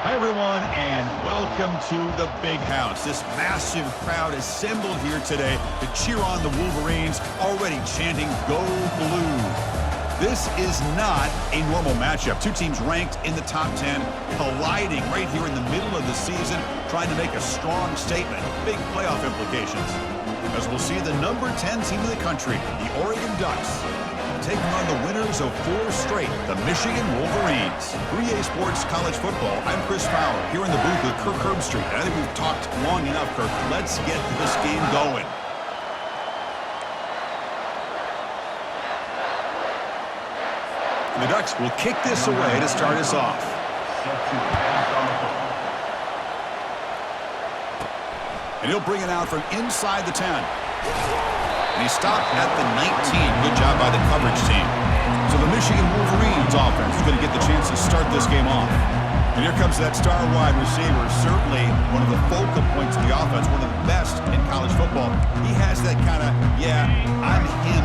Hi, everyone, and welcome to the Big House. This massive crowd assembled here today to cheer on the Wolverines, already chanting, "Go Blue." This is not a normal matchup. Two teams ranked in the top 10, colliding right here in the middle of the season, trying to make a strong statement. Big playoff implications. As we'll see the number 10 team in the country, the Oregon Ducks, taking on the winners of 4 straight, the Michigan Wolverines. 3A Sports College Football. I'm Chris Fowler, here in the booth with Kirk Herbstreit. I think we've talked long enough, Kirk. Let's get this game going. The Ducks will kick this away to start us off. And he'll bring it out from inside the 10. And he stopped at the 19. Good job by the coverage team. So the Michigan Wolverines offense is going to get the chance to start this game off. And here comes that star wide receiver, certainly one of the focal points of the offense, one of the best in college football. He has that kind of, I'm him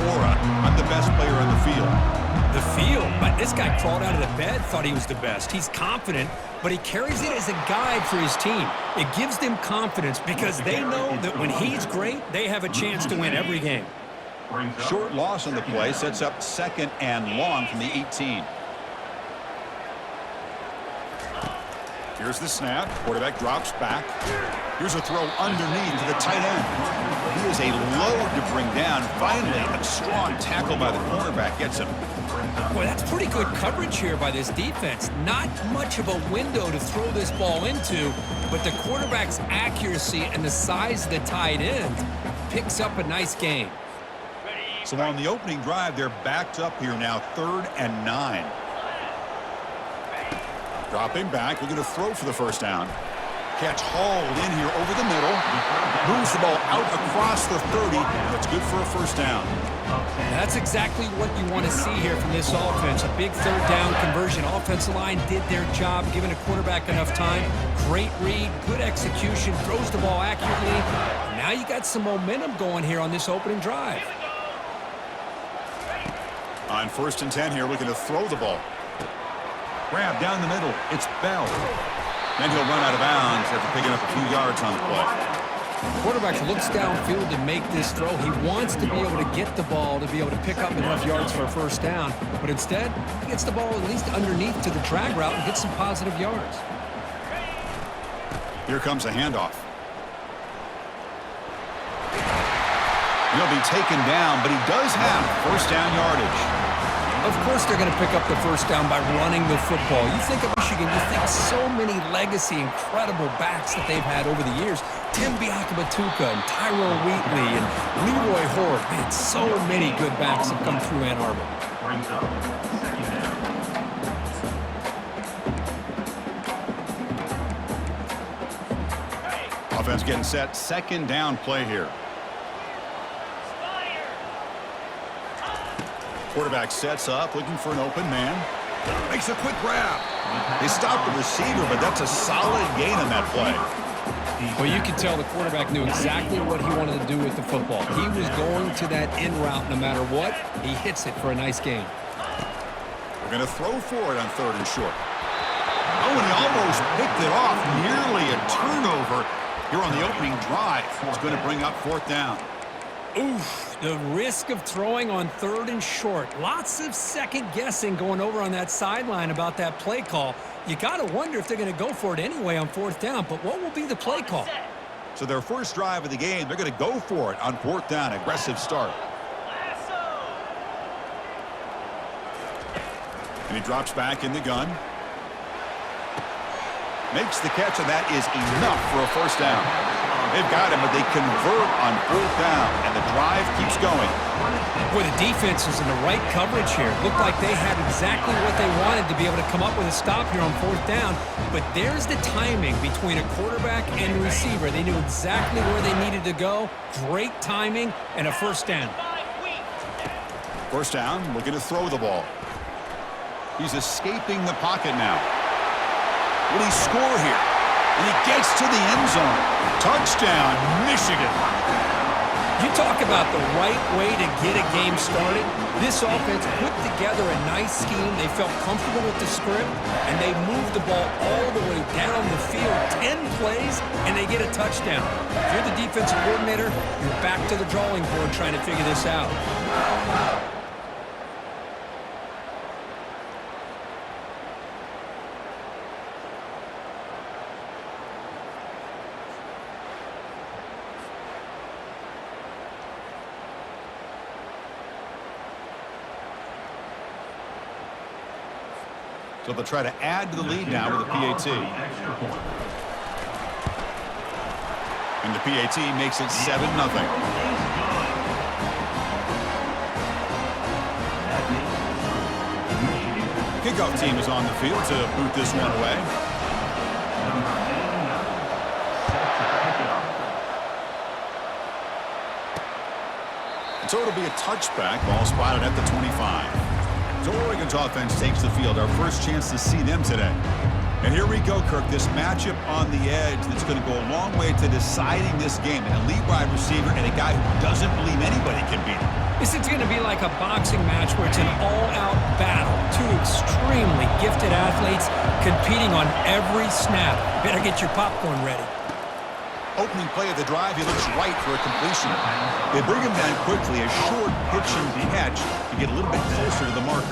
aura. I'm the best player on the field. The field, but this guy crawled out of the bed, thought he was the best. He's confident, but he carries it as a guide for his team. It gives them confidence because they know that when he's great, they have a chance to win every game. Short loss on the play sets up 2nd and long from the 18. Here's the snap. Quarterback drops back. Here's a throw underneath to the tight end. He is a load to bring down. Finally, a strong tackle by the cornerback gets him. Boy, that's pretty good coverage here by this defense. Not much of a window to throw this ball into, but the quarterback's accuracy and the size of the tight end picks up a nice gain. So on the opening drive, they're backed up here now, 3rd and 9. Dropping back, looking to throw for the first down. Catch hauled in here over the middle. Moves the ball out across the 30. That's good for a first down. That's exactly what you want to see here from this offense. A big 3rd down conversion. Offensive line did their job, giving a quarterback enough time. Great read, good execution, throws the ball accurately. Now you got some momentum going here on this opening drive. On 1st and 10 here, looking to throw the ball. Grab down the middle. It's Bell. Then he'll run out of bounds after picking up a few yards on the play. Quarterback looks downfield to make this throw. He wants to be able to get the ball to be able to pick up enough yards for a first down. But instead, he gets the ball at least underneath to the drag route and gets some positive yards. Here comes a handoff. He'll be taken down, but he does have first down yardage. Of course they're going to pick up the first down by running the football. You think of Michigan, you think so many legacy, incredible backs that they've had over the years. Tim Biakabatuka and Tyrone Wheatley and Leroy Horde. Man, so many good backs have come through Ann Arbor. Offense getting set. 2nd down play here. Quarterback sets up, looking for an open man. Makes a quick grab. They stopped the receiver, but that's a solid gain on that play. Well, you can tell the quarterback knew exactly what he wanted to do with the football. He was going to that in route no matter what. He hits it for a nice gain. We're going to throw for it on 3rd and short. Oh, and he almost picked it off. Nearly a turnover here on the opening drive. It's going to bring up 4th down. Oof, the risk of throwing on 3rd and short. Lots of second guessing going over on that sideline about that play call. You got to wonder if they're going to go for it anyway on 4th down, but what will be the play call? So their first drive of the game, they're going to go for it on 4th down. Aggressive start. And he drops back in the gun. Makes the catch, and that is enough for a first down. They've got him, but they convert on 4th down, and the drive keeps going. Boy, the defense was in the right coverage here. Looked like they had exactly what they wanted to be able to come up with a stop here on 4th down. But there's the timing between a quarterback and a receiver. They knew exactly where they needed to go. Great timing and a first down. First down, looking to throw the ball. He's escaping the pocket now. Will he score here? And he gets to the end zone. Touchdown, Michigan. You talk about the right way to get a game started. This offense put together a nice scheme. They felt comfortable with the script, and they moved the ball all the way down the field, 10 plays, and they get a touchdown. If you're the defensive coordinator, you're back to the drawing board trying to figure this out. So they'll try to add to the lead now with a PAT. And the PAT makes it 7-0. Kickoff team is on the field to boot this one away. So it'll be a touchback. Ball spotted at the 25. So Oregon's offense takes the field. Our first chance to see them today. And here we go, Kirk. This matchup on the edge that's going to go a long way to deciding this game. An elite wide receiver and a guy who doesn't believe anybody can beat him. This is going to be like a boxing match where it's an all-out battle. Two extremely gifted athletes competing on every snap. Better get your popcorn ready. Opening play of the drive, he looks right for a completion. They bring him down quickly, a short pitch and catch to get a little bit closer to the marker.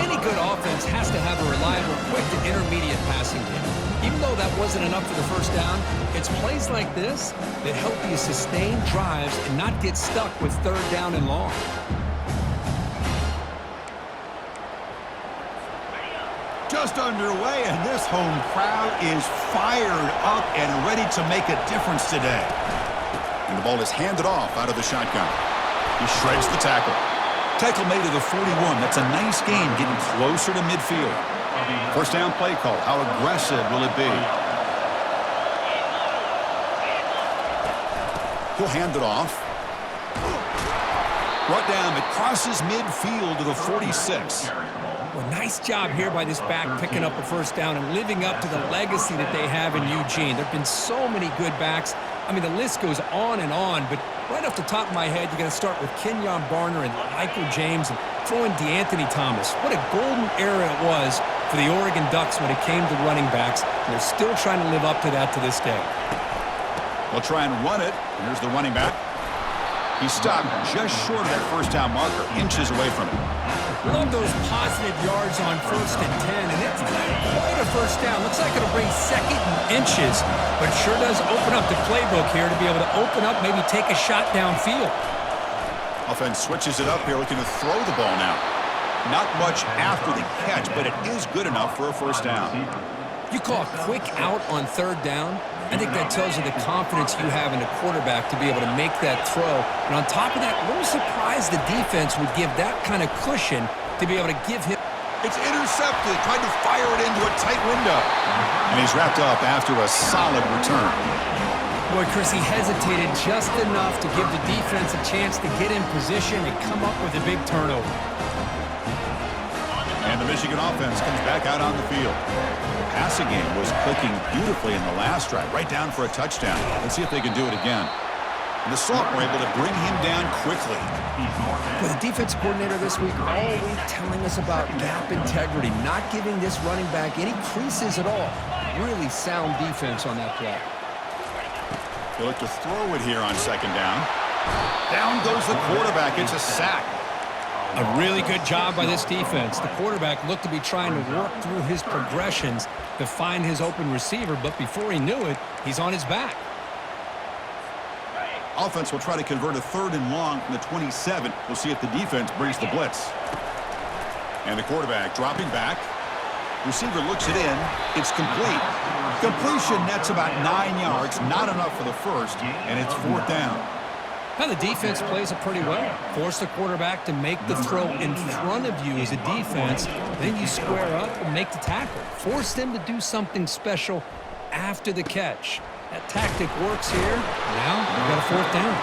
Any good offense has to have a reliable, quick to intermediate passing game. Even though that wasn't enough for the first down, it's plays like this that help you sustain drives and not get stuck with third down and long. Just underway, and this home crowd is fired up and ready to make a difference today. And the ball is handed off out of the shotgun. He shreds the tackle. Tackle made to the 41. That's a nice gain, getting closer to midfield. First down play call. How aggressive will it be? He'll hand it off. Brought down. It crosses midfield to the 46. Well, nice job here by this back picking up a first down and living up to the legacy that they have in Eugene. There have been so many good backs. I mean, the list goes on, but right off the top of my head, you got to start with Kenyon Barner and Michael James and throw in DeAnthony Thomas. What a golden era it was for the Oregon Ducks when it came to running backs. And they're still trying to live up to that to this day. They'll try and run it. Here's the running back. He stopped just short of that first down marker, inches away from it. Love those positive yards on 1st and 10, and it's quite a first down. Looks like it'll bring second and inches, but it sure does open up the playbook here to be able to open up, maybe take a shot downfield. Offense switches it up here, looking to throw the ball now. Not much after the catch, but it is good enough for a first down. You call a quick out on third down. I think that tells you the confidence you have in a quarterback to be able to make that throw. And on top of that, a little surprised the defense would give that kind of cushion to be able to give him. It's intercepted, tried to fire it into a tight window. And he's wrapped up after a solid return. Boy, Chris, he hesitated just enough to give the defense a chance to get in position and come up with a big turnover. And the Michigan offense comes back out on the field. The passing game was clicking beautifully in the last drive, right down for a touchdown. Let's see if they can do it again. And the Sophomore able to bring him down quickly. Well, the defense coordinator this week all week telling us about gap integrity, not giving this running back any creases at all. Really sound defense on that play. They look to throw it here on second down. Down goes the quarterback. It's a sack. A really good job by this defense. The quarterback looked to be trying to work through his progressions to find his open receiver, but before he knew it, he's on his back. Offense will try to convert a third and long from the 27. We'll see if the defense brings the blitz. And the quarterback dropping back. Receiver looks it in. It's complete. Completion nets about 9 yards. Not enough for the first, and it's fourth down. Now the defense plays it pretty well. Force the quarterback to make the throw in front of you as a defense. Then you square up and make the tackle. Force them to do something special after the catch. That tactic works here. Now we've got a fourth down.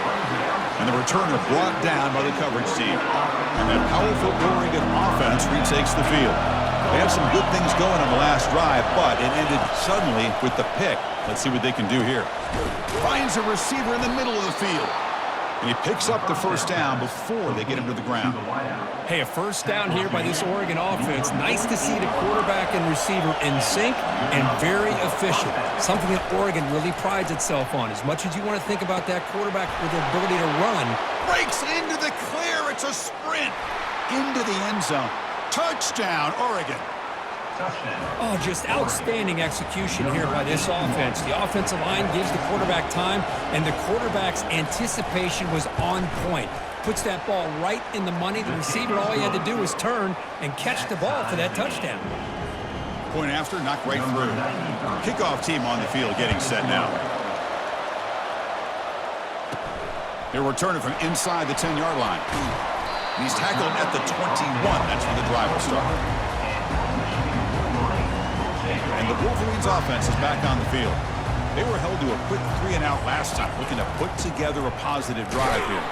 And the returner brought down by the coverage team. And that powerful Oregon offense retakes the field. They had some good things going on the last drive, but it ended suddenly with the pick. Let's see what they can do here. Finds a receiver in the middle of the field. And he picks up the first down before they get him to the ground. Hey, a first down here by this Oregon offense. Nice to see the quarterback and receiver in sync and very efficient. Something that Oregon really prides itself on. As much as you want to think about that quarterback with the ability to run. Breaks into the clear. It's a sprint into the end zone. Touchdown, Oregon. Oh, just outstanding execution here by this offense. The offensive line gives the quarterback time, and the quarterback's anticipation was on point. Puts that ball right in the money. The receiver, all he had to do was turn and catch the ball for that touchdown. Point after, knocked right through. Kickoff team on the field getting set now. They're returning from inside the 10-yard line. He's tackled at the 21. That's where the drive will start. And the Wolverines offense is back on the field. They were held to a quick 3-and-out last time, looking to put together a positive drive here.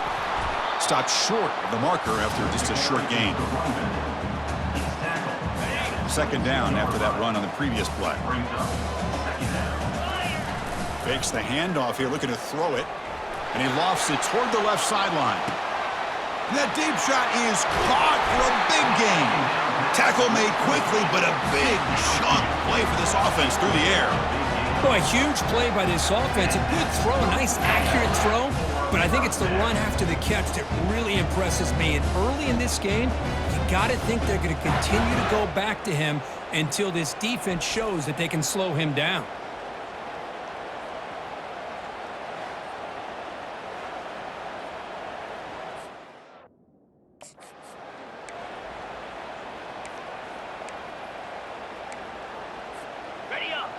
Stopped short of the marker after just a short gain. Second down after that run on the previous play. Fakes the handoff here, looking to throw it. And he lofts it toward the left sideline. That deep shot is caught for a big gain. Tackle made quickly, but a big chunk play for this offense through the air. Boy, a huge play by this offense. A good throw, a nice accurate throw. But I think it's the run after the catch that really impresses me. And early in this game, you got to think they're going to continue to go back to him until this defense shows that they can slow him down.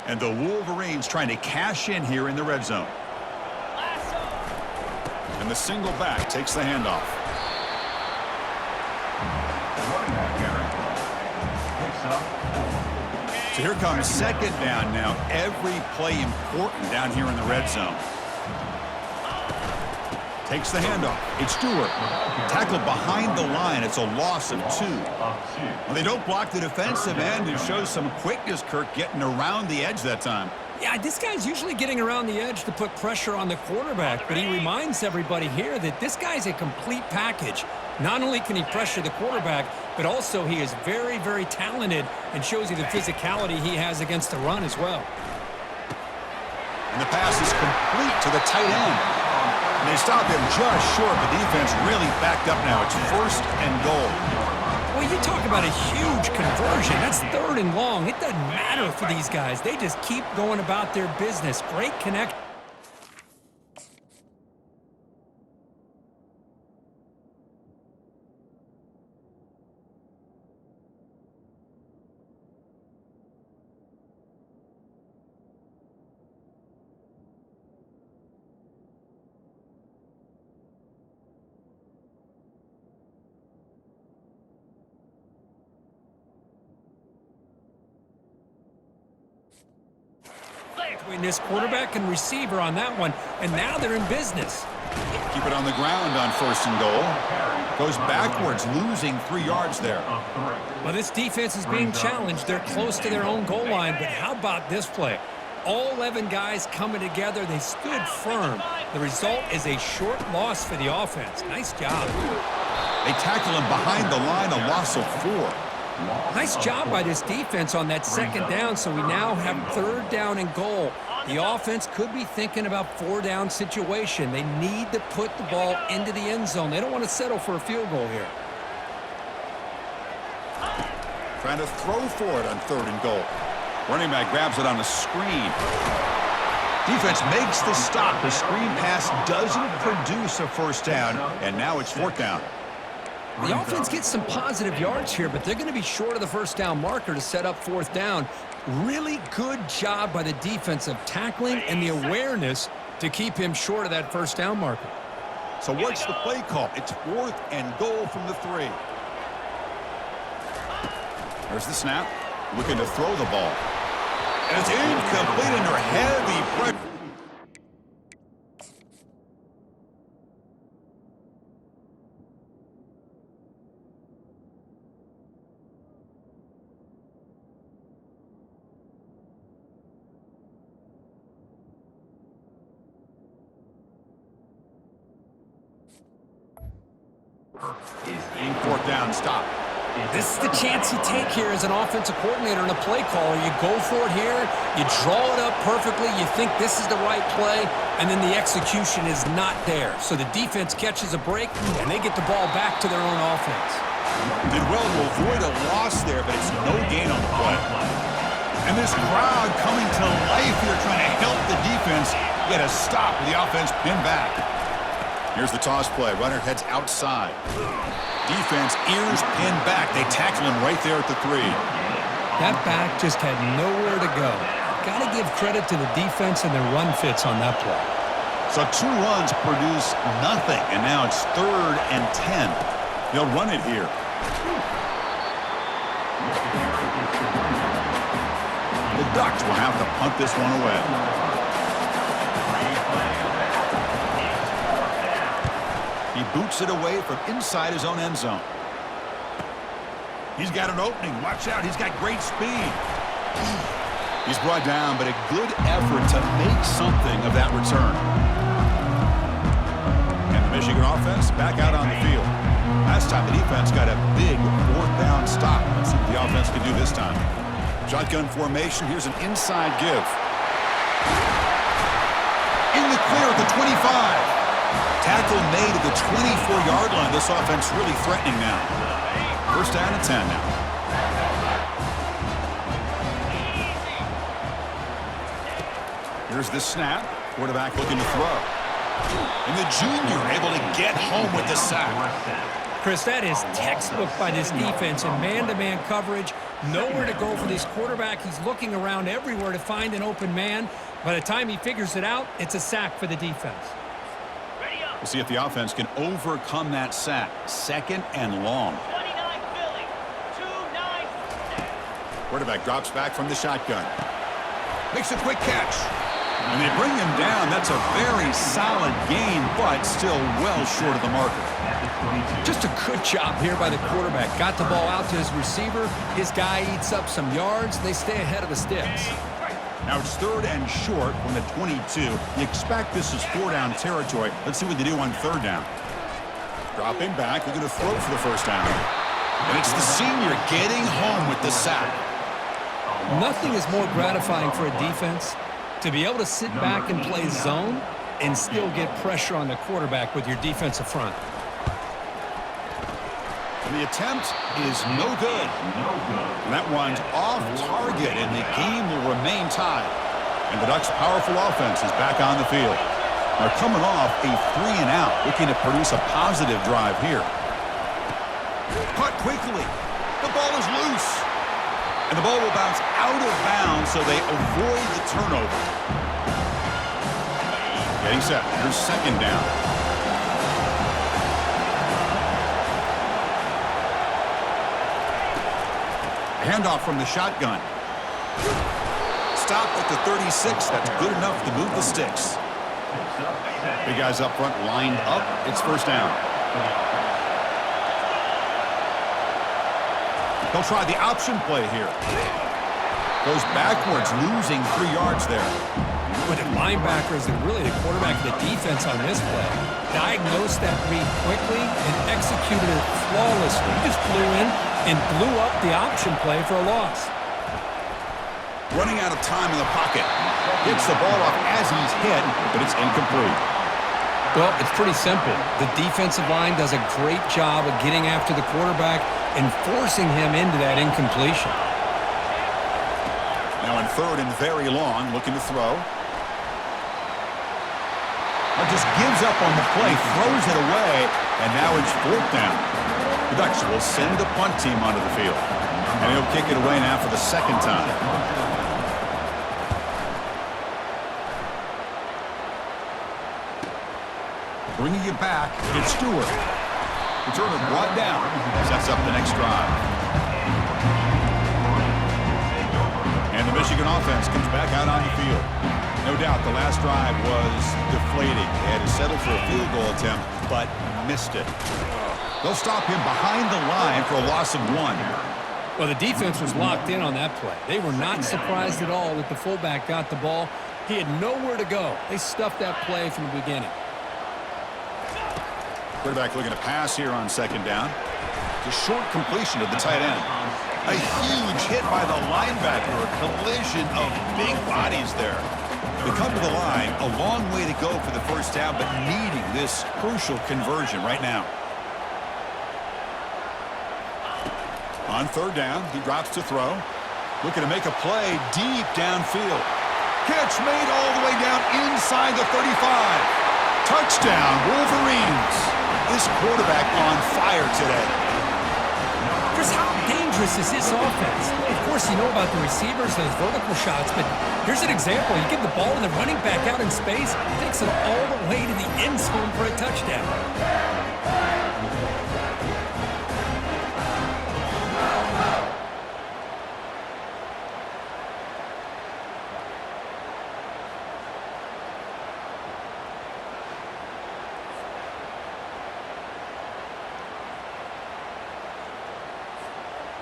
And the Wolverines trying to cash in here in the red zone. And the single back takes the handoff. So here comes second down now. Every play important down here in the red zone. Takes the handoff. It's Stewart. Tackled behind the line. It's a loss of 2. Well, they don't block the defensive end. It shows some quickness, Kirk, getting around the edge that time. Yeah, this guy's usually getting around the edge to put pressure on the quarterback, but he reminds everybody here that this guy's a complete package. Not only can he pressure the quarterback, but also he is very, very talented and shows you the physicality he has against the run as well. And the pass is complete to the tight end. And they stop him just short. The defense really backed up now. It's first and goal. Well, you talk about a huge conversion. That's 3rd and long. It doesn't matter for these guys. They just keep going about their business. Great connection. Between this quarterback and receiver on that one, and now they're in business. Keep it on the ground on first and goal. Goes backwards, losing 3 yards there. Well, this defense is being challenged. They're close to their own goal line, but how about this play? All 11 guys coming together. They stood firm. The result is a short loss for the offense. Nice job. They tackle him behind the line, a loss of 4. Nice job by this defense on that second down, so we now have 3rd down and goal. The offense could be thinking about 4-down situation. They need to put the ball into the end zone. They don't want to settle for a field goal here. Trying to throw for it on 3rd and goal. Running back grabs it on a screen. Defense makes the stop. The screen pass doesn't produce a first down, and now it's 4th down. The offense gets some positive yards here, but they're going to be short of the first down marker to set up 4th down. Really good job by the defense of tackling and the awareness to keep him short of that first down marker. So what's the play call? It's 4th and goal from the 3. There's the snap. Looking to throw the ball. And it's incomplete under heavy pressure. Fourth down, stop. This is the chance you take here as an offensive coordinator and a play caller. You go for it here, you draw it up perfectly, you think this is the right play, and then the execution is not there. So the defense catches a break, and they get the ball back to their own offense. Did well to avoid a loss there, but it's no gain on the play. And this crowd coming to life here trying to help the defense get a stop with the offense pinned back. Here's the toss play. Runner heads outside. Defense, ears pinned back. They tackle him right there at the 3. That back just had nowhere to go. Got to give credit to the defense and their run fits on that play. So 2 runs produce nothing, and now it's 3rd and 10. They'll run it here. The Ducks will have to punt this one away. He boots it away from inside his own end zone. He's got an opening. Watch out. He's got great speed. He's brought down, but a good effort to make something of that return. And the Michigan offense back out on the field. Last time the defense got a big 4th down stop. Let's see what the offense can do this time. Shotgun formation. Here's an inside give. In the clear at the 25. Tackle made at the 24-yard line. This offense really threatening now. 1st down and 10 now. Here's the snap. Quarterback looking to throw. And the junior able to get home with the sack. Chris, that is textbook by this defense in man-to-man coverage. Nowhere to go for this quarterback. He's looking around everywhere to find an open man. By the time he figures it out, it's a sack for the defense. We'll see if the offense can overcome that sack. 2nd and long. 29 Philly. 2-9. Quarterback drops back from the shotgun. Makes a quick catch. And they bring him down. That's a very solid gain, but still well short of the marker. Just a good job here by the quarterback. Got the ball out to his receiver. His guy eats up some yards. They stay ahead of the sticks. Now it's 3rd and short from the 22. You expect this is 4-down territory. Let's see what they do on 3rd down. Dropping back, looking to throw for the 1st down. And it's the senior getting home with the sack. Nothing is more gratifying for a defense to be able to sit back and play zone and still get pressure on the quarterback with your defensive front. And the attempt is no good. And that one's off target, and the game will remain tied. And the Ducks' powerful offense is back on the field. They're coming off a 3-and-out, looking to produce a positive drive here. Caught quickly. The ball is loose. And the ball will bounce out of bounds, so they avoid the turnover. Getting set. Here's 2nd down. Handoff from the shotgun. Stop at the 36. That's good enough to move the sticks. Big guys up front lined up. It's 1st down. They'll try the option play here. Goes backwards, losing 3 yards there. With the linebackers and really the quarterback of the defense on this play, diagnosed that read quickly and executed it flawlessly. He just flew in and blew up the option play for a loss. Running out of time in the pocket. Gets the ball off as he's hit, but it's incomplete. Well, it's pretty simple. The defensive line does a great job of getting after the quarterback and forcing him into that incompletion. Now in 3rd and very long, looking to throw. Just gives up on the play, throws it away, and now it's 4th down. The Ducks will send the punt team onto the field. And he'll kick it away now for the 2nd time. Bringing it back, it's Stewart. Returner brought down. Sets up the next drive. And the Michigan offense comes back out on the field. No doubt the last drive was deflating. They had to settle for a field goal attempt, but missed it. They'll stop him behind the line for a loss of 1. Well, the defense was locked in on that play. They were not surprised at all that the fullback got the ball. He had nowhere to go. They stuffed that play from the beginning. Quarterback looking to pass here on second down. It's a short completion to the tight end. A huge hit by the linebacker. A collision of big bodies there. They come to the line. A long way to go for the first down, but needing this crucial conversion right now. On third down, he drops to throw. Looking to make a play deep downfield. Catch made all the way down inside the 35. Touchdown, Wolverines. This quarterback on fire today. Chris, how dangerous is this offense? Of course, you know about the receivers, those vertical shots, but here's an example. You give the ball to the running back out in space, takes it all the way to the end zone for a touchdown.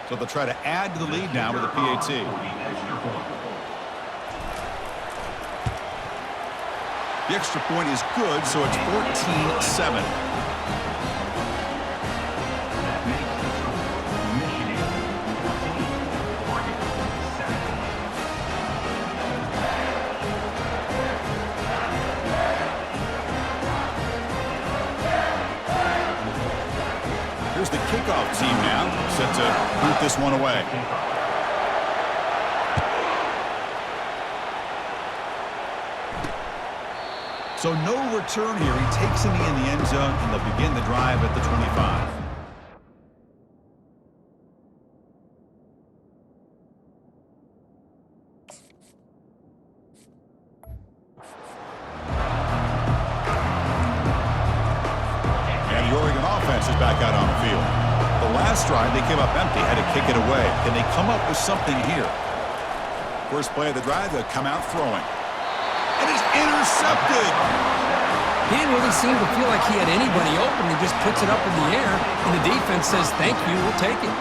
So they'll try to add to the lead now with a PAT. The extra point is good, so it's 14-7. Here's the kickoff team now, set to boot this one away. So no return here. He takes him in the end zone, and they'll begin the drive at the 25. And the Oregon offense is back out on the field. The last drive, they came up empty, had to kick it away. Can they come up with something here? First play of the drive, they'll come out throwing. And it's intercepted. He didn't really seem to feel like he had anybody open. He just puts it up in the air, and the defense says, thank you, we'll take it.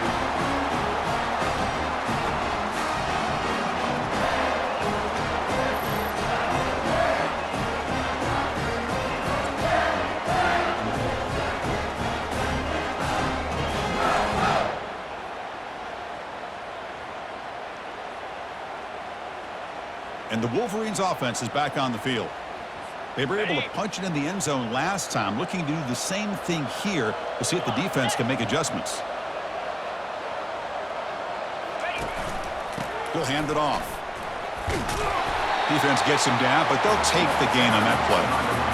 And the Wolverines offense is back on the field. They were able to punch it in the end zone last time, looking to do the same thing here to see if the defense can make adjustments. He'll hand it off. Defense gets him down, but they'll take the gain on that play.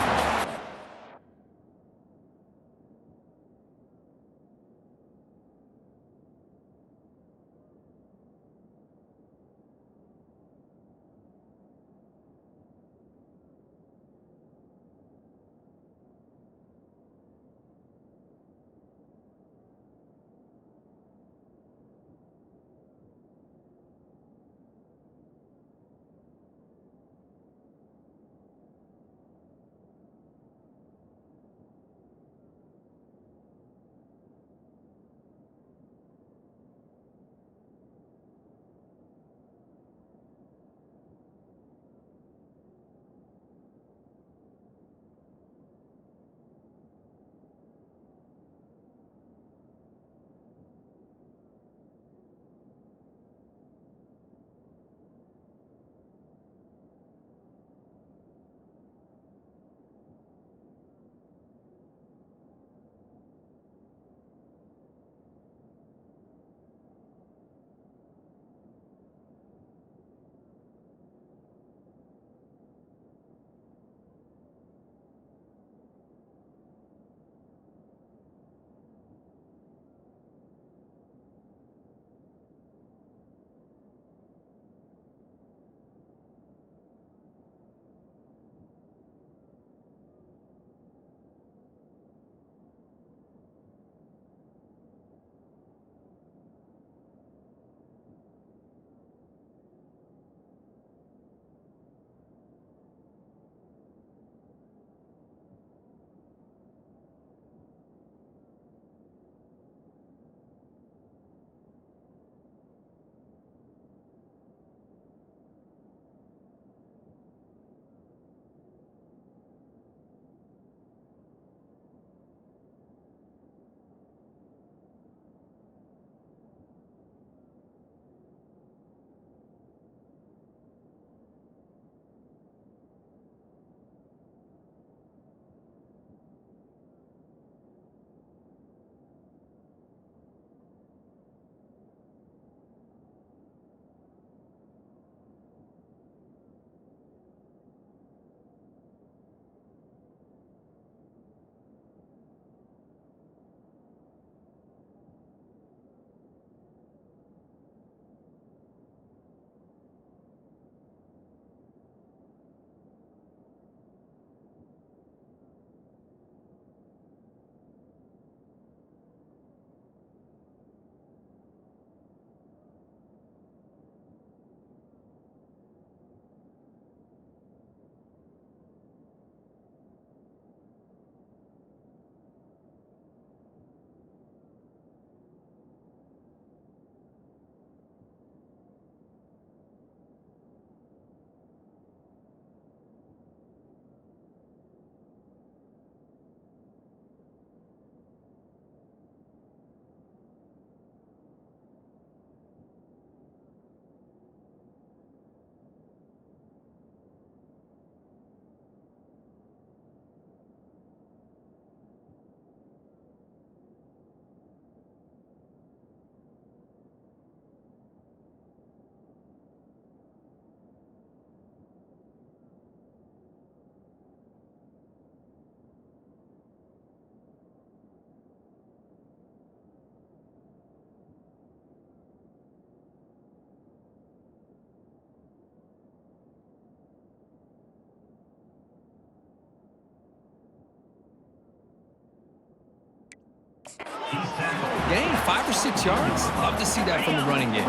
5 or 6 yards? Love to see that from the running game.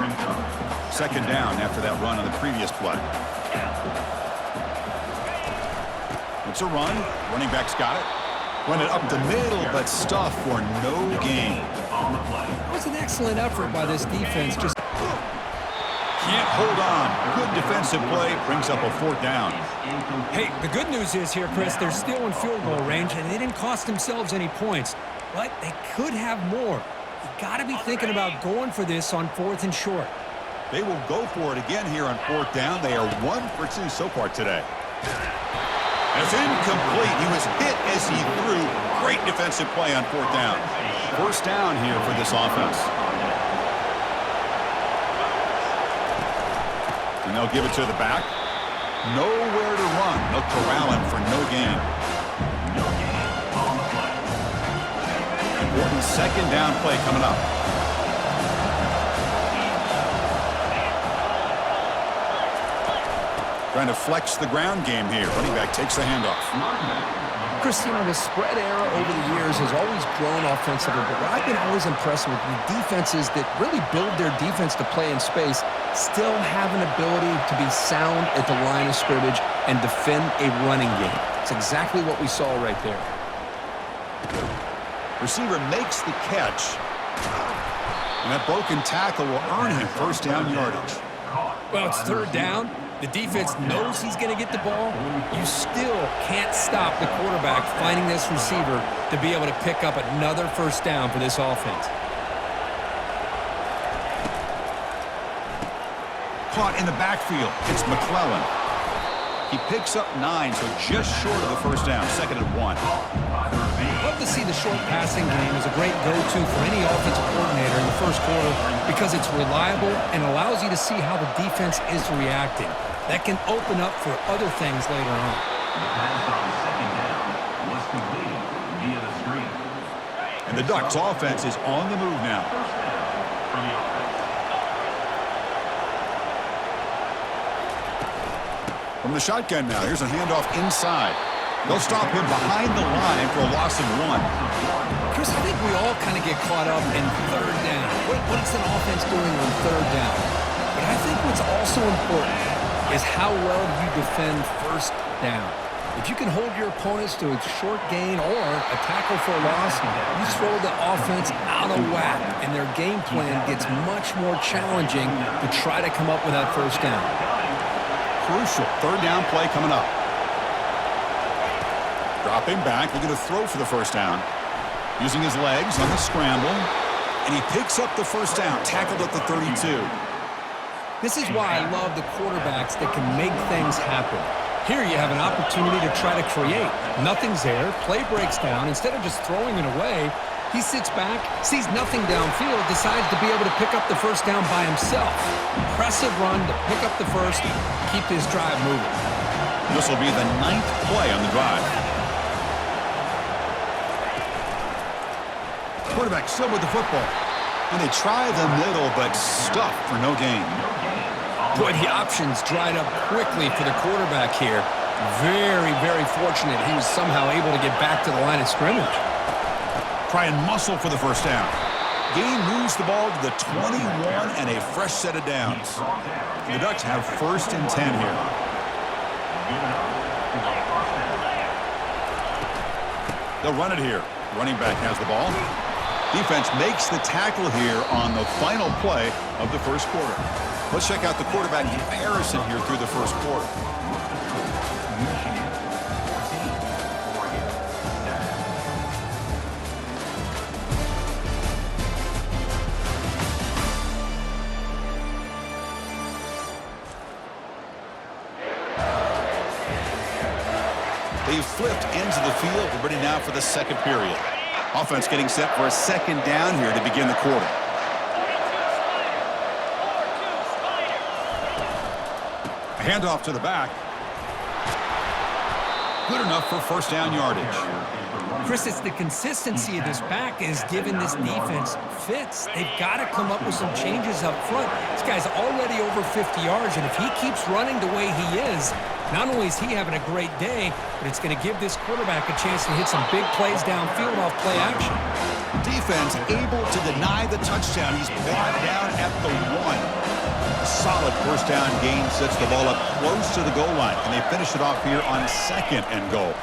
Second down after that run on the previous play. It's a run. Running back's got it. Run it up the middle, but stuffed for no gain. That was an excellent effort by this defense. Just can't hold on. Good defensive play. Brings up a fourth down. Hey, the good news is here, Chris, they're still in field goal range, and they didn't cost themselves any points. But they could have more. You got to be thinking about going for this on 4th and short. They will go for it again here on 4th down. They are 1 for 2 so far today. It's incomplete. He was hit as he threw. Great defensive play on 4th down. First down here for this offense. And they'll give it to the back. Nowhere to run. They'll corral him for no gain. Important second down play coming up. Trying to flex the ground game here. Running back takes the handoff. Christina, the spread era over the years has always grown offensively, but what I've been always impressed with defenses that really build their defense to play in space still have an ability to be sound at the line of scrimmage and defend a running game. It's exactly what we saw right there. Receiver makes the catch. And that broken tackle will earn him first down yardage. Well, it's 3rd down. The defense knows he's going to get the ball. You still can't stop the quarterback finding this receiver to be able to pick up another first down for this offense. Caught in the backfield. It's McClellan. He picks up 9, so just short of the first down. 2nd and 1. Love to see the short passing game as a great go-to for any offensive coordinator in the first quarter because it's reliable and allows you to see how the defense is reacting. That can open up for other things later on. And the Ducks offense is on the move now. From the shotgun now, here's a handoff inside. They'll stop him behind the line for a loss of 1. Chris, I think we all kind of get caught up in 3rd down. What is an offense doing on 3rd down? But I think what's also important is how well you defend first down. If you can hold your opponents to a short gain or a tackle for a loss, you throw the offense out of whack, and their game plan gets much more challenging to try to come up with that first down. Crucial 3rd down play coming up. Dropping back, looking to throw for the first down. Using his legs on the scramble. And he picks up the first down, tackled at the 32. This is why I love the quarterbacks that can make things happen. Here you have an opportunity to try to create. Nothing's there, play breaks down. Instead of just throwing it away, he sits back, sees nothing downfield, decides to be able to pick up the first down by himself. Impressive run to pick up the first, keep this drive moving. This will be the 9th play on the drive. Quarterback still with the football. And they try the middle, but stuffed for no gain. Boy, the options dried up quickly for the quarterback here. Very, very fortunate he was somehow able to get back to the line of scrimmage. Try and muscle for the first down. Gain moves the ball to the 21 and a fresh set of downs. The Ducks have 1st and 10 here. They'll run it here. Running back has the ball. Defense makes the tackle here on the final play of the first quarter. Let's check out the quarterback comparison here through the first quarter. They've flipped ends of the field. We're ready now for the second period. Offense getting set for a second down here to begin the quarter. A handoff to the back. Good enough for first down yardage. Chris, it's the consistency of this back is giving this defense fits. They've got to come up with some changes up front. This guy's already over 50 yards, and if he keeps running the way he is, not only is he having a great day, but it's going to give this quarterback a chance to hit some big plays downfield off play action. Defense able to deny the touchdown. He's brought down at the 1. A solid first down gain sets the ball up close to the goal line. Can they finish it off here on 2nd and goal?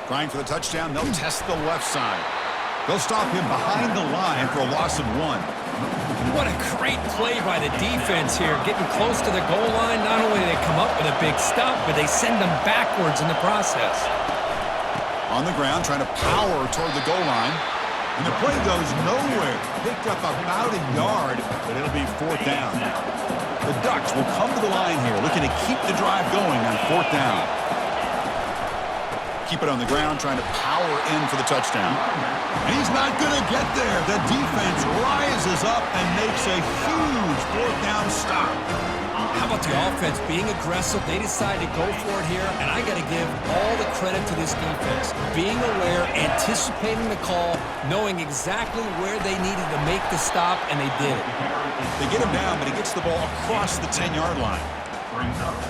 Trying for the touchdown, they'll test the left side. They'll stop him behind the line for a loss of 1. What a great play by the defense here. Getting close to the goal line, not only do they come up with a big stop, but they send them backwards in the process. On the ground, trying to power toward the goal line. And the play goes nowhere. Picked up about a yard, but it'll be 4th down. The Ducks will come to the line here, looking to keep the drive going on 4th down. Keep it on the ground, trying to power in for the touchdown. And he's not going to get there. The defense rises up and makes a huge 4th down stop. How about the offense being aggressive? They decide to go for it here, and I got to give all the credit to this defense. Being aware, anticipating the call, knowing exactly where they needed to make the stop, and they did it. They get him down, but he gets the ball across the 10-yard line.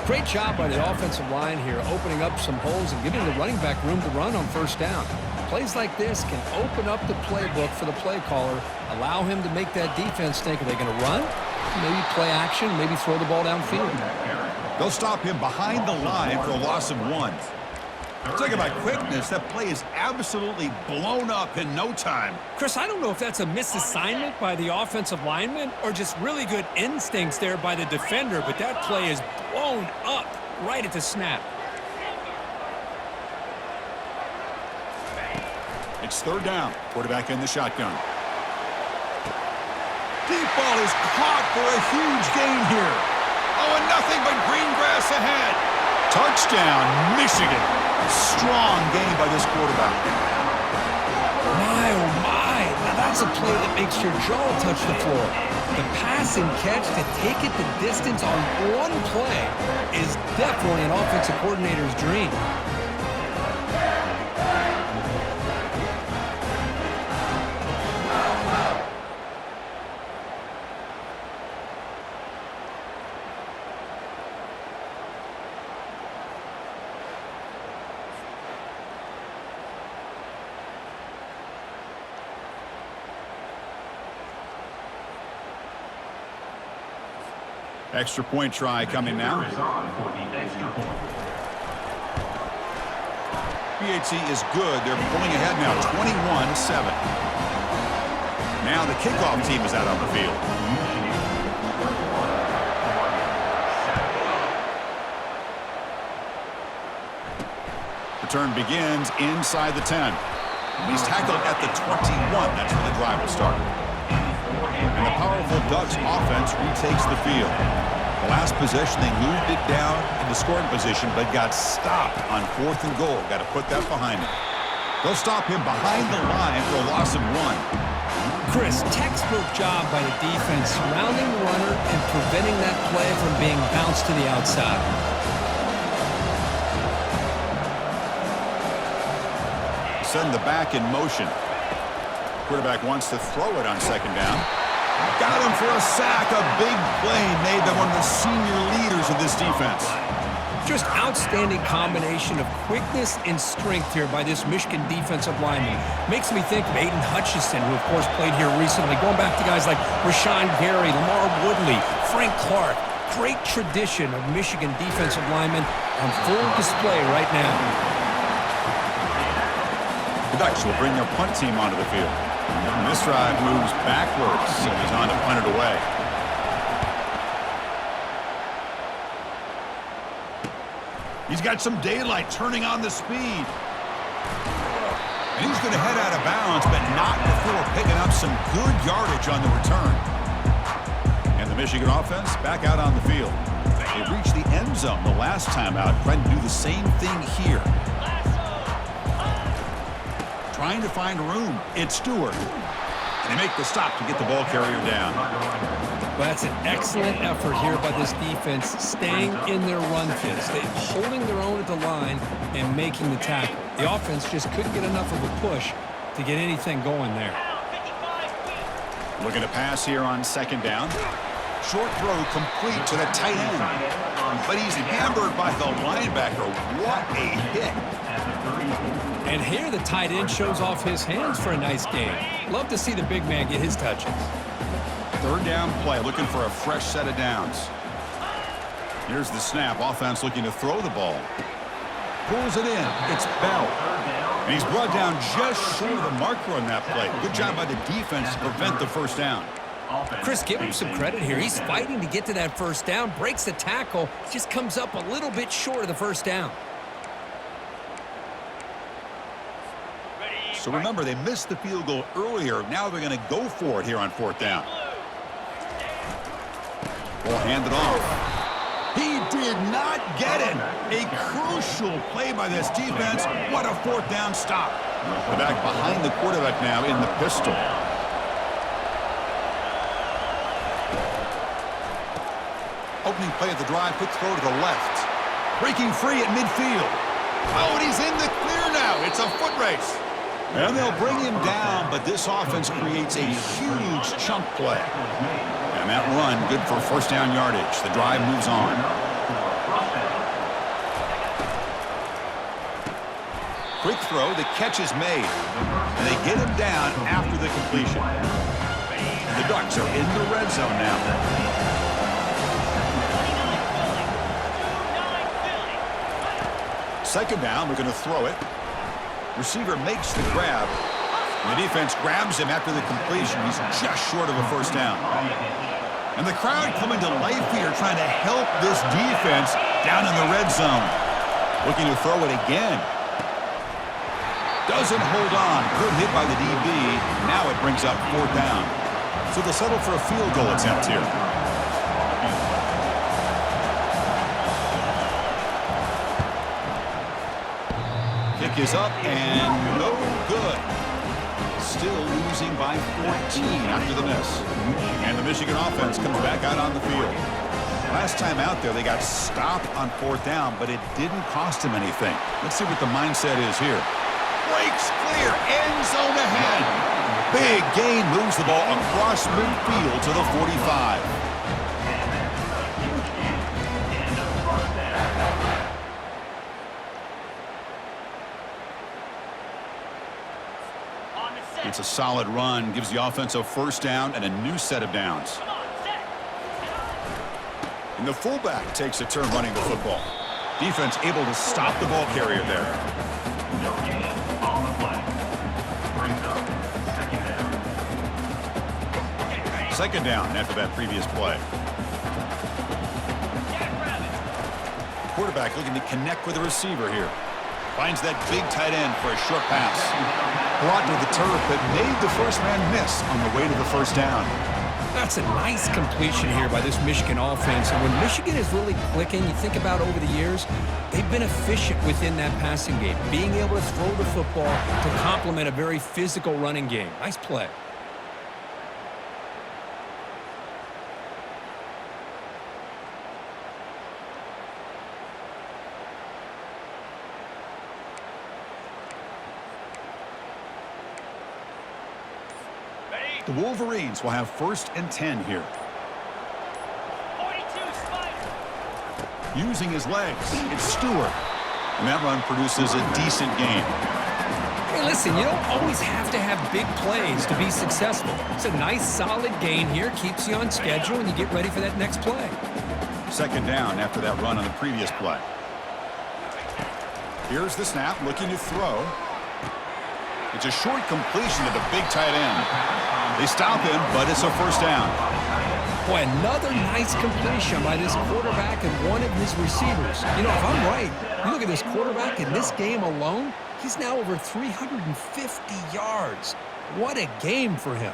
Great job by the offensive line here, opening up some holes and giving the running back room to run on 1st down. Plays like this can open up the playbook for the play caller, allow him to make that defense think, are they going to run? Maybe play action, maybe throw the ball downfield. They'll stop him behind the line for a loss of 1. Talking about quickness, that play is absolutely blown up in no time. Chris, I don't know if that's a misassignment by the offensive lineman or just really good instincts there by the defender, but that play is blown up right at the snap. It's 3rd down. Quarterback in the shotgun. Deep ball is caught for a huge gain here. Oh, and nothing but green grass ahead. Touchdown, Michigan. Strong game by this quarterback. My, oh my. Now that's a play that makes your jaw touch the floor. The pass and catch to take it the distance on one play is definitely an offensive coordinator's dream. Extra point try coming now. PAT is good. They're pulling ahead now, 21-7. Now the kickoff team is out on the field. Return begins inside the 10. He's tackled at the 21. That's where the drive will start. And the powerful Ducks offense retakes the field. The last possession, they moved it down in the scoring position, but got stopped on 4th and goal. Got to put that behind them. They'll stop him behind the line for a loss of 1. Chris, textbook job by the defense, surrounding the runner and preventing that play from being bounced to the outside. Send the back in motion. Quarterback wants to throw it on 2nd down. Got him for a sack. A big play made by one of the senior leaders of this defense. Just outstanding combination of quickness and strength here by this Michigan defensive lineman. Makes me think of Aiden Hutchinson, who of course played here recently. Going back to guys like Rashawn Gary, Lamar Woodley, Frank Clark. Great tradition of Michigan defensive linemen on full display right now. The Ducks will bring their punt team onto the field. And this drive moves backwards, and he's on to punt it away. He's got some daylight, turning on the speed. And he's going to head out of bounds, but not before picking up some good yardage on the return. And the Michigan offense back out on the field. They reached the end zone the last time out, trying to do the same thing here. Trying to find room. It's Stewart. And they make the stop to get the ball carrier down. Well, that's an excellent effort here by this defense, staying in their run fits. They're holding their own at the line and making the tackle. The offense just couldn't get enough of a push to get anything going there. Looking to pass here on second down. Short throw complete to the tight end. But he's hammered by the linebacker. What a hit. And here the tight end shows off his hands for a nice game. Love to see the big man get his touches. Third down play, looking for a fresh set of downs. Here's the snap. Offense looking to throw the ball. Pulls it in. It's Bell. And he's brought down just short of the marker on that play. Good job by the defense to prevent the first down. Chris, give him some credit here. He's fighting to get to that first down, breaks the tackle, just comes up a little bit short of the first down. So remember, they missed the field goal earlier. Now they're going to go for it here on fourth down. Ball handed off. He did not get it. A crucial play by this defense. What a fourth down stop. The back behind the quarterback now in the pistol. Opening play of the drive, quick throw to the left. Breaking free at midfield. Oh, and he's in the clear now. It's a foot race. And they'll bring him down, but this offense creates a huge chunk play. And that run, good for first down yardage. The drive moves on. Quick throw, the catch is made. And they get him down after the completion. And the Ducks are in the red zone now. Second down, we're going to throw it. Receiver makes the grab. And the defense grabs him after the completion. He's just short of a first down. And the crowd coming to life here, trying to help this defense down in the red zone. Looking to throw it again. Doesn't hold on. Good hit by the DB. Now it brings up fourth down. So they'll settle for a field goal attempt here. Kick is up and no good. Still losing by 14 after the miss. And the Michigan offense comes back out on the field. Last time out there, they got stopped on fourth down, but it didn't cost them anything. Let's see what the mindset is here. Breaks clear, end zone ahead. Big gain, moves the ball across midfield to the 45. It's a solid run, gives the offense a first down and a new set of downs. And the fullback takes a turn running the football. Defense able to stop the ball carrier there. Second down after that previous play. Quarterback looking to connect with the receiver here. Finds that big tight end for a short pass. Brought to the turf, but made the first man miss on the way to the first down. That's a nice completion here by this Michigan offense. And when Michigan is really clicking, you think about over the years, they've been efficient within that passing game, being able to throw the football to complement a very physical running game. Nice play. The Wolverines will have first and 10 here. 42 Spider. Using his legs, it's Stewart. And that run produces a decent gain. Hey, listen, you don't always have to have big plays to be successful. It's a nice, solid gain here, keeps you on schedule, and you get ready for that next play. Second down after that run on the previous play. Here's the snap, looking to throw. It's a short completion to the big tight end. They stop him, but it's a first down. Boy, another nice completion by this quarterback and one of his receivers. You know, if I'm right, you look at this quarterback in this game alone, he's now over 350 yards. What a game for him.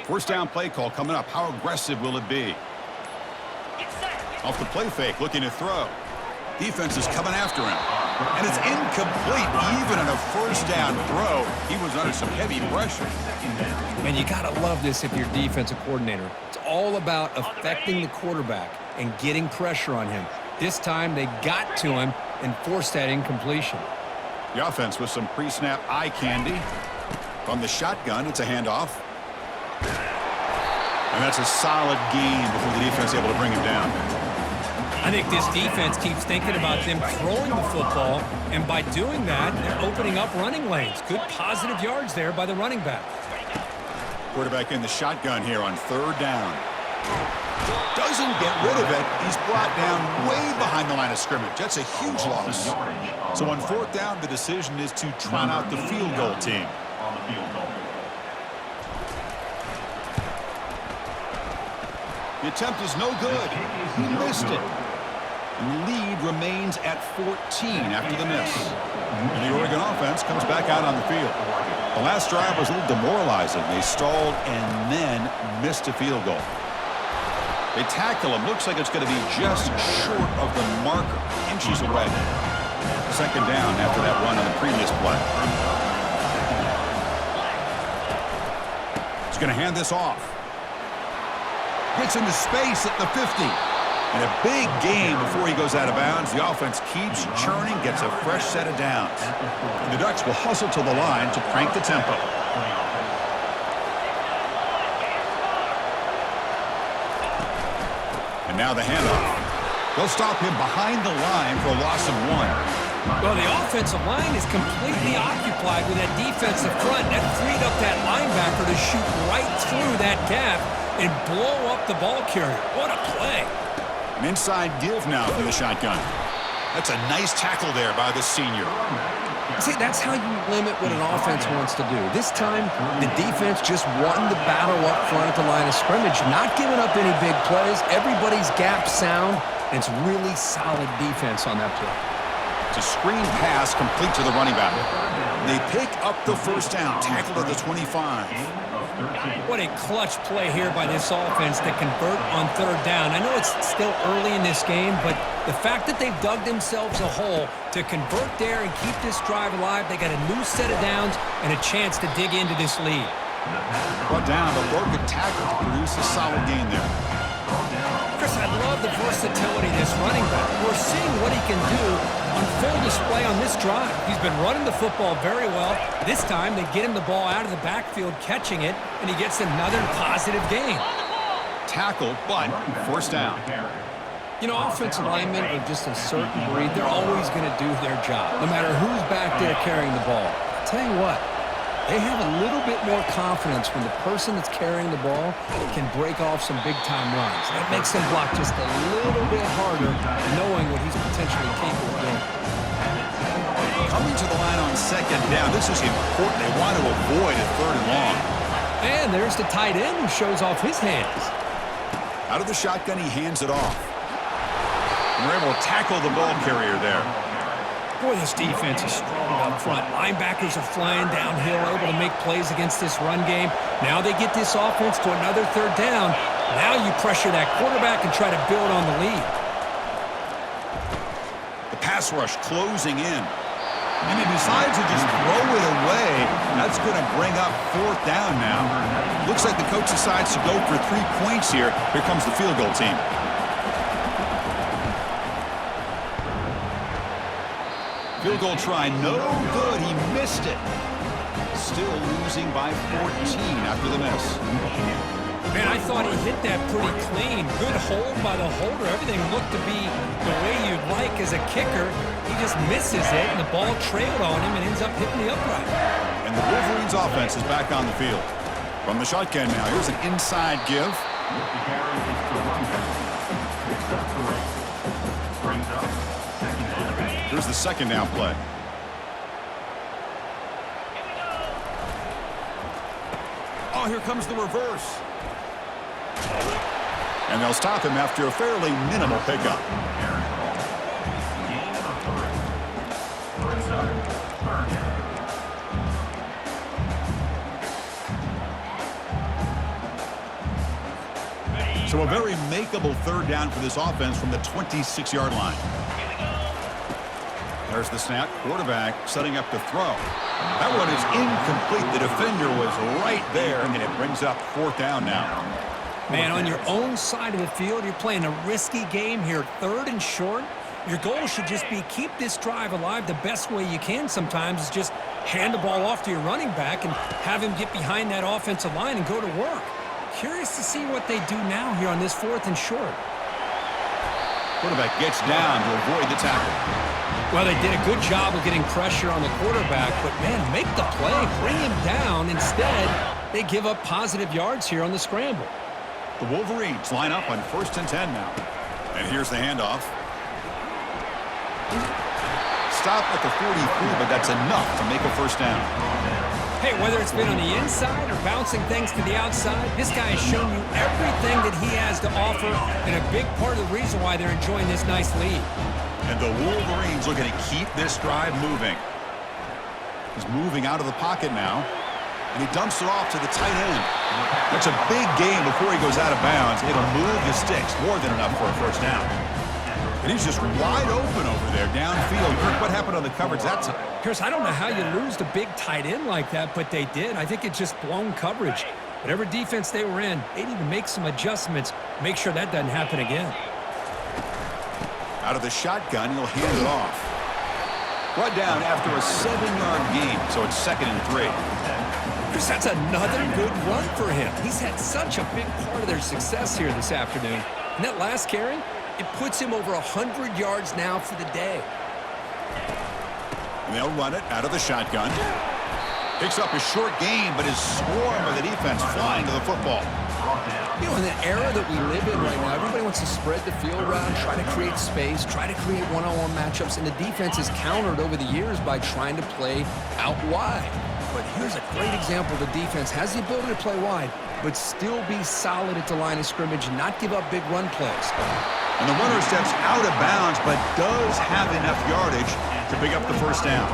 First down play call coming up. How aggressive will it be? Get set. Off the play fake, looking to throw. Defense is coming after him. And it's incomplete. Even on a first down throw, he was under some heavy pressure. Man, you got to love this if you're defensive coordinator. It's all about affecting the quarterback and getting pressure on him. This time, they got to him and forced that incompletion. The offense with some pre-snap eye candy. From the shotgun, it's a handoff. And that's a solid gain before the defense is able to bring him down. I think this defense keeps thinking about them throwing the football, and by doing that, they're opening up running lanes. Good positive yards there by the running back. Quarterback in the shotgun here on third down. Doesn't get rid of it. He's brought down way behind the line of scrimmage. That's a huge loss. So on fourth down, the decision is to trot out the field goal team. The attempt is no good. He missed it. And the lead remains at 14 after the miss. And the Oregon offense comes back out on the field. The last drive was a little demoralizing. They stalled and then missed a field goal. They tackle him. Looks like it's going to be just short of the marker. Inches away. Second down after that run on the previous play. He's going to hand this off. Gets into space at the 50. And a big gain before he goes out of bounds. The offense keeps churning, gets a fresh set of downs. And the Ducks will hustle to the line to crank the tempo. And now the handoff. They'll stop him behind the line for a loss of 1. Well, the offensive line is completely occupied with that defensive front. That freed up that linebacker to shoot right through that gap and blow up the ball carrier. What a play. An inside give now from the shotgun. That's a nice tackle there by the senior. See, that's how you limit what an offense wants to do. This time, the defense just won the battle up front at the line of scrimmage, not giving up any big plays. Everybody's gap sound, and it's really solid defense on that play. It's a screen pass complete to the running back. They pick up the first down, tackled at the 25. What a clutch play here by this offense to convert on third down. I know it's still early in this game, but the fact that they've dug themselves a hole to convert there and keep this drive alive, they got a new set of downs and a chance to dig into this lead. Brought down, but broken tackle to produce a solid gain there. Chris, I love the versatility of this running back. We're seeing what he can do on full display on this drive. He's been running the football very well. This time, they get him the ball out of the backfield, catching it, and he gets another positive gain. Tackle, but first down. You know, offensive linemen are just a certain breed. They're always going to do their job, no matter who's back there carrying the ball. I'll tell you what, they have a little bit more confidence when the person that's carrying the ball can break off some big-time runs. That makes them block just a little bit harder, knowing what he's potentially capable of doing. Coming to the line on second down, this is important. They want to avoid a third and long. And there's the tight end who shows off his hands. Out of the shotgun, he hands it off. And they're able to tackle the ball carrier there. Boy, this defense is strong up front. Linebackers are flying downhill, able to make plays against this run game. Now they get this offense to another third down. Now you pressure that quarterback and try to build on the lead. The pass rush closing in. And he decides to just throw it away. That's going to bring up fourth down now. Looks like the coach decides to go for 3 points here. Here comes the field goal team. Field goal try, no good. He missed it. Still losing by 14 after the miss. Man, I thought he hit that pretty clean. Good hold by the holder. Everything looked to be the way you'd like as a kicker. He just misses it, and the ball trailed on him and ends up hitting the upright. And the Wolverines' offense is back on the field. From the shotgun now, here's an inside give. Here's the second down play. Oh, here comes the reverse. And they'll stop him after a fairly minimal pickup. So a very makeable third down for this offense from the 26-yard line. There's the snap. Quarterback setting up the throw. That one is incomplete. The defender was right there, and it brings up fourth down now. Man, on your own side of the field, you're playing a risky game here, third and short. Your goal should just be keep this drive alive the best way you can sometimes is just hand the ball off to your running back and have him get behind that offensive line and go to work. Curious to see what they do now here on this fourth and short. Quarterback gets down to avoid the tackle. Well, they did a good job of getting pressure on the quarterback, but, man, make the play, bring him down. Instead, they give up positive yards here on the scramble. The Wolverines line up on 1st and 10 now. And here's the handoff. Stop at the 43, but that's enough to make a first down. Hey, whether it's been on the inside or bouncing things to the outside, this guy has shown you everything that he has to offer and a big part of the reason why they're enjoying this nice lead. And the Wolverines looking to keep this drive moving. He's moving out of the pocket now, and he dumps it off to the tight end. That's a big gain before he goes out of bounds. It'll move the sticks, more than enough for a first down. And he's just wide open over there downfield. What happened on the coverage that time? Chris, I don't know how you lose the big tight end like that, but they did. I think it's just blown coverage. Whatever defense they were in, they need to make some adjustments, make sure that doesn't happen again. Out of the shotgun, he'll hand it off. Brought down after a 7-yard gain, so it's 2nd and 3. Chris, that's another good run for him. He's had such a big part of their success here this afternoon. And that last carry, it puts him over 100 yards now for the day. And they'll run it out of the shotgun. Picks up a short gain, but is swarmed by the defense flying to the football. You know, in the era that we live in right now, everybody wants to spread the field around, try to create space, try to create one-on-one matchups, and the defense is countered over the years by trying to play out wide. But here's a great example. The defense has the ability to play wide, but still be solid at the line of scrimmage and not give up big run plays. And the runner steps out of bounds, but does have enough yardage to pick up the first down.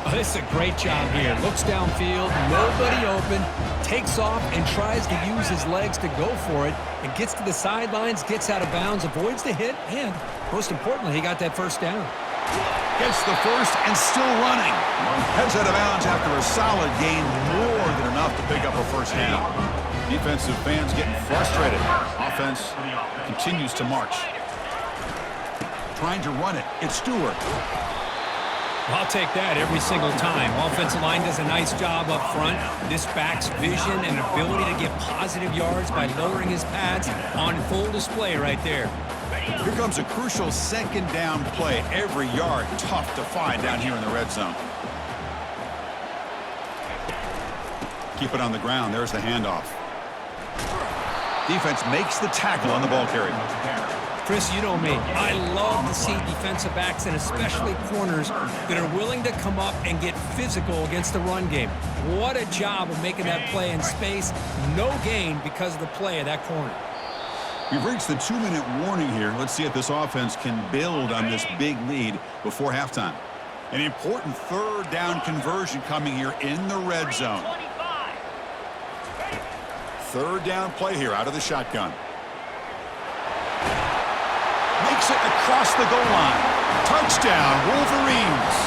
Oh, this is a great job here. Looks downfield, nobody open, takes off and tries to use his legs to go for it, and gets to the sidelines, gets out of bounds, avoids the hit, and most importantly, he got that first down. Gets the first and still running. Heads out of bounds after a solid gain, more than enough to pick up a first down. Defensive fans getting frustrated. Offense continues to march. Trying to run it. It's Stewart. I'll take that every single time. Offensive line does a nice job up front. This back's vision and ability to get positive yards by lowering his pads on full display right there. Here comes a crucial 2nd down play. Every yard tough to find down here in the red zone. Keep it on the ground. There's the handoff. Defense makes the tackle on the ball carrier. Chris, you know me. I love to see defensive backs and especially corners that are willing to come up and get physical against the run game. What a job of making that play in space. No gain because of the play of that corner. We've reached the 2-minute warning here. Let's see if this offense can build on this big lead before halftime. An important 3rd down conversion coming here in the red zone. 3rd down play here out of the shotgun. Makes it across the goal line. Touchdown, Wolverines.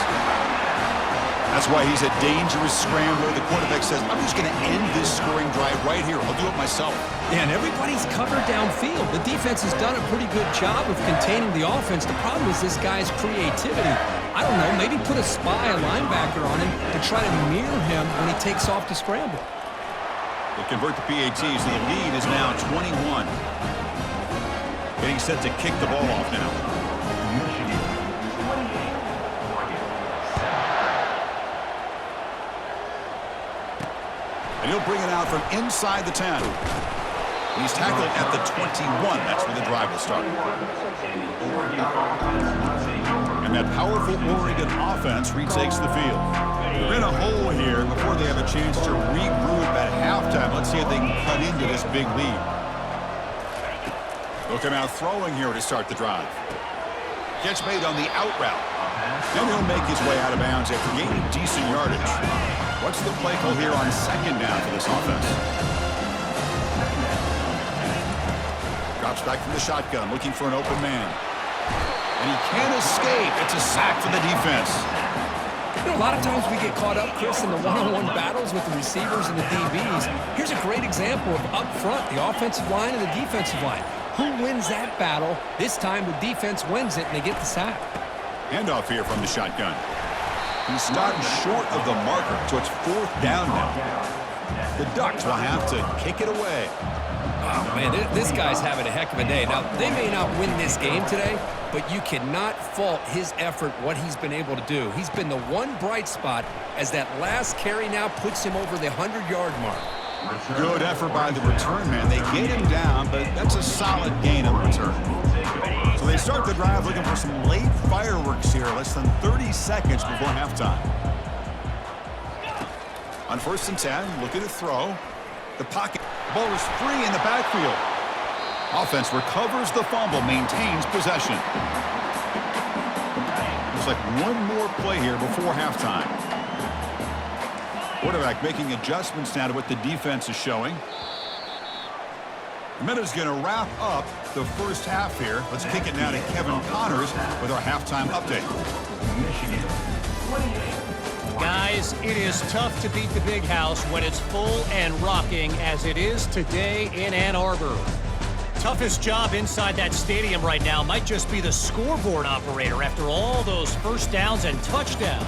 That's why he's a dangerous scrambler. The quarterback says, I'm just going to end this scoring drive right here. I'll do it myself. Yeah, and everybody's covered downfield. The defense has done a pretty good job of containing the offense. The problem is this guy's creativity. I don't know, maybe put a spy, a linebacker on him to try to mirror him when he takes off to scramble. They convert the PAT, so the lead is now 21. Getting set to kick the ball off now. And he'll bring it out from inside the 10. And he's tackled at the 21. That's where the drive will start. And that powerful Oregon offense retakes the field. They're in a hole here before they have a chance to regroup at halftime. Let's see if they can cut into this big lead. They'll come out throwing here to start the drive. Catch made on the out route. Then he'll make his way out of bounds after gaining decent yardage. What's the play call here on 2nd down for this offense? Drops back from the shotgun, looking for an open man. And he can't escape. It's a sack for the defense. You know, a lot of times we get caught up, Chris, in the one-on-one battles with the receivers and the DBs. Here's a great example of up front, the offensive line and the defensive line. Who wins that battle? This time the defense wins it, and they get the sack. Handoff here from the shotgun. He's starting short of the marker, so it's 4th down now. The Ducks will have to kick it away. Oh, man, this guy's having a heck of a day. Now, they may not win this game today, but you cannot fault his effort, what he's been able to do. He's been the one bright spot as that last carry now puts him over the 100-yard mark. Good effort by the return man. They get him down, but that's a solid gain on the return. So they start the drive looking for some late fireworks here, less than 30 seconds before halftime. On 1st and 10, looking to throw. The pocket. Ball is free in the backfield. Offense recovers the fumble, maintains possession. Looks like one more play here before halftime. Quarterback making adjustments now to what the defense is showing. The minute's going to wrap up the first half here. Let's kick it now to Kevin Connors with our halftime update. Guys, it is tough to beat the Big House when it's full and rocking as it is today in Ann Arbor. Toughest job inside that stadium right now might just be the scoreboard operator after all those first downs and touchdowns.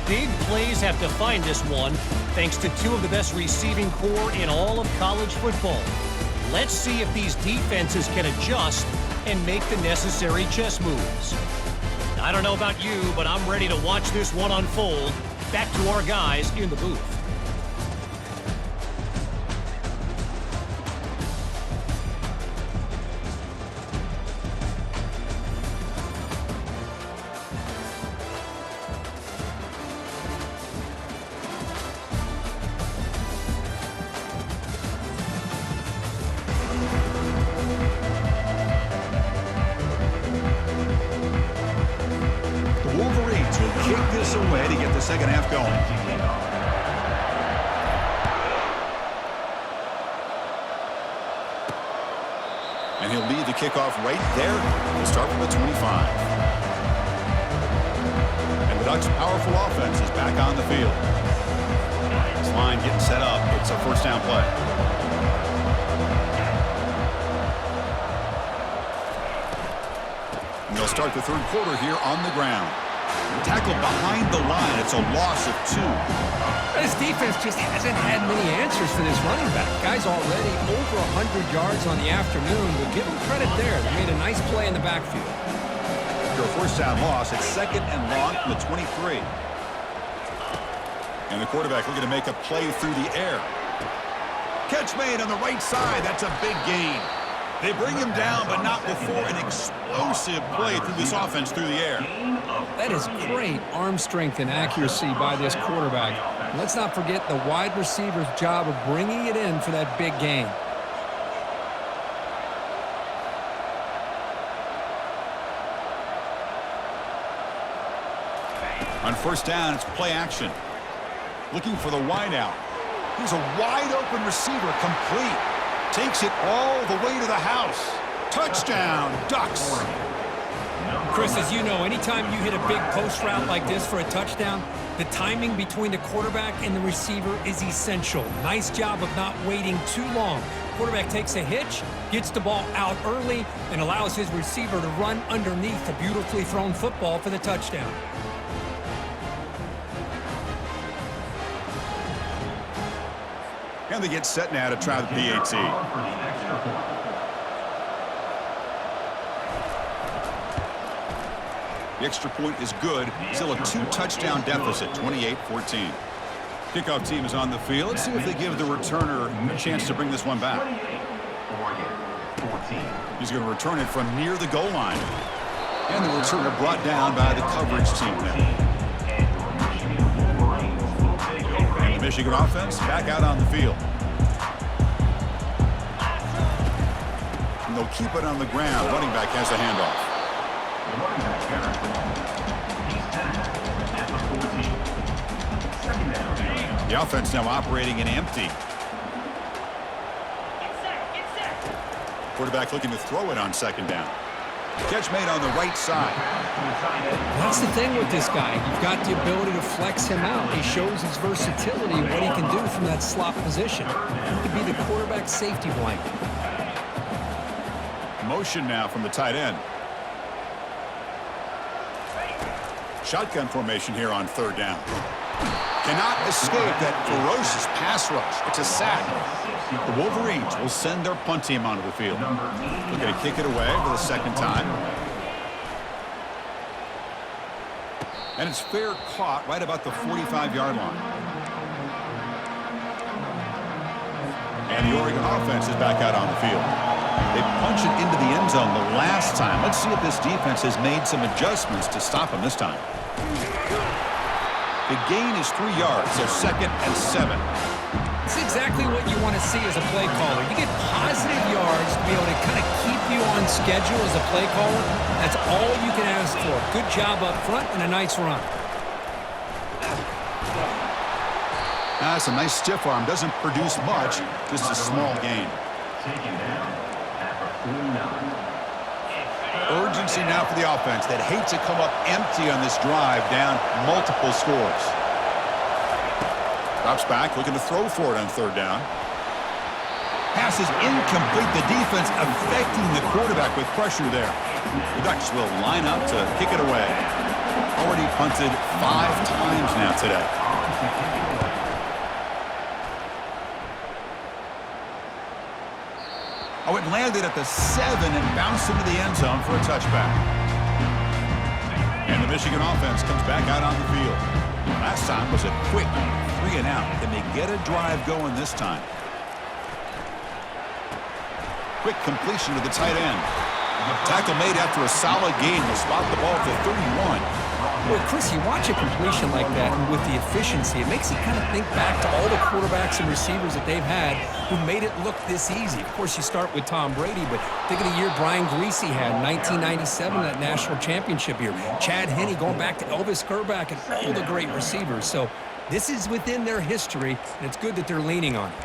Big plays have defined this one thanks to 2 of the best receiving corps in all of college football. Let's see if these defenses can adjust and make the necessary chess moves. I don't know about you, but I'm ready to watch this one unfold. Back to our guys in the booth. Away to get the second half going. And he'll lead the kickoff right there. We'll start from the 25. And the Ducks' powerful offense is back on the field. This line getting set up. It's a 1st down play. And they'll start the 3rd quarter here on the ground. Tackled behind the line. It's a loss of 2. This defense just hasn't had many answers for this running back. Guy's already over 100 yards on the afternoon, but give him credit there. They made a nice play in the backfield. After a 1st down loss, it's 2nd and long from the 23. And the quarterback looking to make a play through the air. Catch made on the right side. That's a big gain. They bring him down, but not before an explosive play through this offense through the air. That is great arm strength and accuracy by this quarterback. Let's not forget the wide receiver's job of bringing it in for that big gain. On 1st down, it's play action. Looking for the wideout. Here's a wide-open receiver, complete. Takes it all the way to the house. Touchdown, Ducks. Chris, as you know, anytime you hit a big post route like this for a touchdown, the timing between the quarterback and the receiver is essential. Nice job of not waiting too long. Quarterback takes a hitch, gets the ball out early, and allows his receiver to run underneath a beautifully thrown football for the touchdown. And they get set now to try the PAT. The extra point is good. Still a 2-touchdown deficit, 28-14. Kickoff team is on the field. Let's see if they give the returner a chance to bring this one back. He's going to return it from near the goal line. And the returner brought down by the coverage team there. And the Michigan offense back out on the field. And they'll keep it on the ground. Running back has the handoff. The offense now operating in empty. Quarterback looking to throw it on second down. Catch made on the right side. That's the thing with this guy. You've got the ability to flex him out. He shows his versatility and what he can do from that slot position. He could be the quarterback safety blanket. Motion now from the tight end. Shotgun formation here on third down. Cannot escape that ferocious pass rush. It's a sack. The Wolverines will send their punt team onto the field. Looking to kick it away for the second time. And it's fair caught right about the 45-yard line. And the Oregon offense is back out on the field. They punch it into the end zone the last time. Let's see if this defense has made some adjustments to stop them this time. The gain is 3 yards, so 2nd and 7. It's exactly what you want to see as a play caller. You get positive yards to be able to kind of keep you on schedule as a play caller. That's all you can ask for. Good job up front and a nice run. That's a nice stiff arm. Doesn't produce much, just a small gain. Urgency now for the offense that hate to come up empty on this drive, down multiple scores. Drops back, looking to throw for it on third down. Pass is incomplete. The defense affecting the quarterback with pressure there. The Ducks will line up to kick it away. Already punted 5 times now today. Oh, it landed at the 7 and bounced into the end zone for a touchback. And the Michigan offense comes back out on the field. Last time was a quick 3 and out. Can they get a drive going this time? Quick completion to the tight end. Tackle made after a solid gain. Will spot the ball at the 31. Well, Chris, you watch a completion like that, and with the efficiency, it makes you kind of think back to all the quarterbacks and receivers that they've had who made it look this easy. Of course, you start with Tom Brady, but think of the year Brian Greasy had in 1997, that national championship year. Chad Henne going back to Elvis Grbac and all the great receivers. So this is within their history, and it's good that they're leaning on it.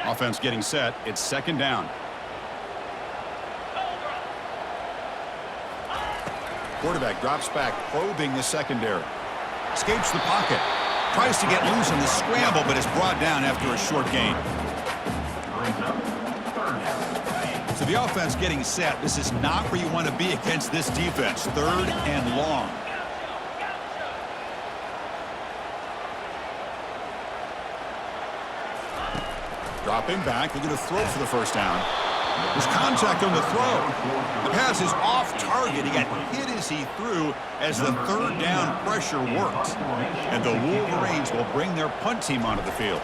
Offense getting set. It's second down. Quarterback drops back, probing the secondary. Escapes the pocket. Tries to get loose in the scramble, but is brought down after a short gain. So the offense getting set. This is not where you want to be against this defense. 3rd and long. Dropping back, looking to throw for the first down. There's contact on the throw. The pass is off target. He got hit as he threw as the 3rd down pressure worked. And the Wolverines will bring their punt team onto the field.